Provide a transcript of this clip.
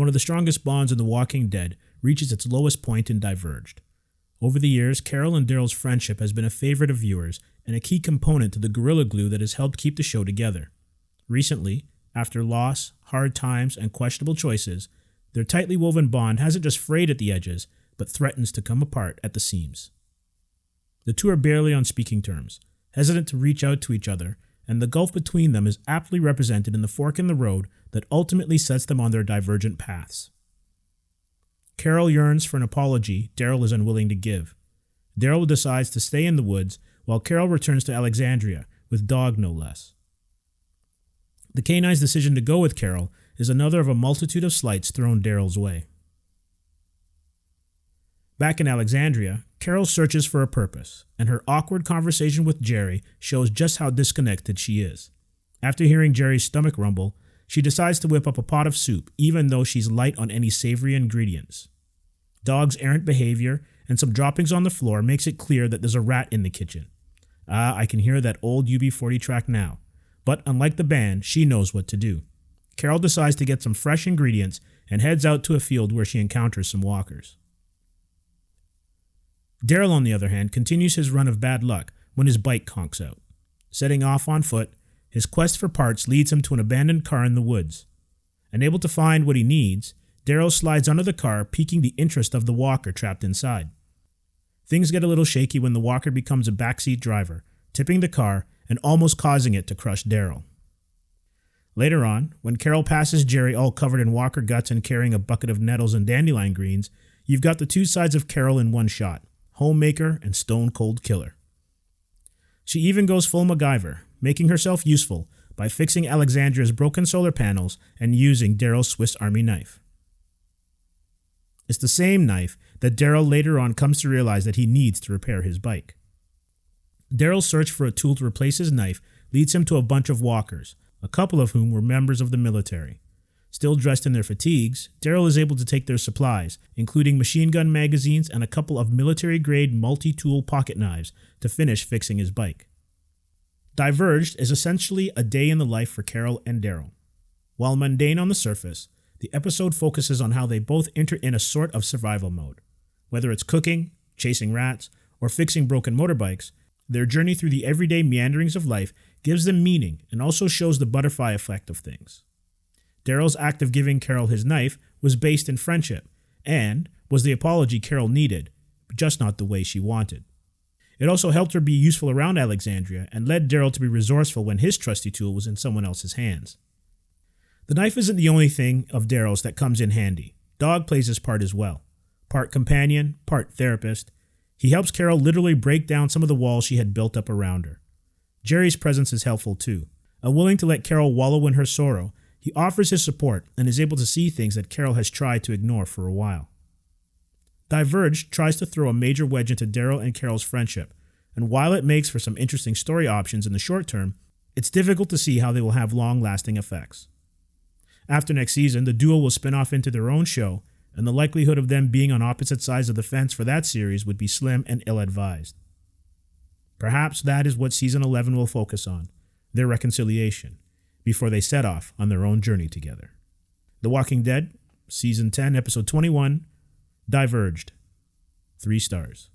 One of the strongest bonds in The Walking Dead reaches its lowest point in Diverged. Over the years, Carol and Daryl's friendship has been a favorite of viewers and a key component to the gorilla glue that has helped keep the show together. Recently, after loss, hard times, and questionable choices, their tightly woven bond hasn't just frayed at the edges, but threatens to come apart at the seams. The two are barely on speaking terms, hesitant to reach out to each other, and the gulf between them is aptly represented in the fork in the road that ultimately sets them on their divergent paths. Carol yearns for an apology Daryl is unwilling to give. Daryl decides to stay in the woods, while Carol returns to Alexandria, with Dog no less. The canine's decision to go with Carol is another of a multitude of slights thrown Daryl's way. Back in Alexandria, Carol searches for a purpose, and her awkward conversation with Jerry shows just how disconnected she is. After hearing Jerry's stomach rumble, she decides to whip up a pot of soup, even though she's light on any savory ingredients. Dog's errant behavior and some droppings on the floor makes it clear that there's a rat in the kitchen. I can hear that old UB40 track now. But unlike the band, she knows what to do. Carol decides to get some fresh ingredients and heads out to a field where she encounters some walkers. Daryl, on the other hand, continues his run of bad luck when his bike conks out. Setting off on foot, his quest for parts leads him to an abandoned car in the woods. Unable to find what he needs, Daryl slides under the car, piquing the interest of the walker trapped inside. Things get a little shaky when the walker becomes a backseat driver, tipping the car and almost causing it to crush Daryl. Later on, when Carol passes Jerry all covered in walker guts and carrying a bucket of nettles and dandelion greens, you've got the two sides of Carol in one shot, homemaker and stone-cold killer. She even goes full MacGyver, making herself useful by fixing Alexandria's broken solar panels and using Daryl's Swiss Army knife. It's the same knife that Daryl later on comes to realize that he needs to repair his bike. Daryl's search for a tool to replace his knife leads him to a bunch of walkers, a couple of whom were members of the military. Still dressed in their fatigues, Daryl is able to take their supplies, including machine gun magazines and a couple of military-grade multi-tool pocket knives, to finish fixing his bike. Diverged is essentially a day in the life for Carol and Daryl. While mundane on the surface, the episode focuses on how they both enter in a sort of survival mode. Whether it's cooking, chasing rats, or fixing broken motorbikes, their journey through the everyday meanderings of life gives them meaning and also shows the butterfly effect of things. Daryl's act of giving Carol his knife was based in friendship and was the apology Carol needed, just not the way she wanted. It also helped her be useful around Alexandria and led Daryl to be resourceful when his trusty tool was in someone else's hands. The knife isn't the only thing of Daryl's that comes in handy. Dog plays his part as well. Part companion, part therapist, he helps Carol literally break down some of the walls she had built up around her. Jerry's presence is helpful too. Unwilling to let Carol wallow in her sorrow, he offers his support and is able to see things that Carol has tried to ignore for a while. Diverged tries to throw a major wedge into Daryl and Carol's friendship, and while it makes for some interesting story options in the short term, it's difficult to see how they will have long-lasting effects. After next season, the duo will spin off into their own show, and the likelihood of them being on opposite sides of the fence for that series would be slim and ill-advised. Perhaps that is what Season 11 will focus on, their reconciliation, before they set off on their own journey together. The Walking Dead, Season 10, Episode 21, Diverged. 3 stars.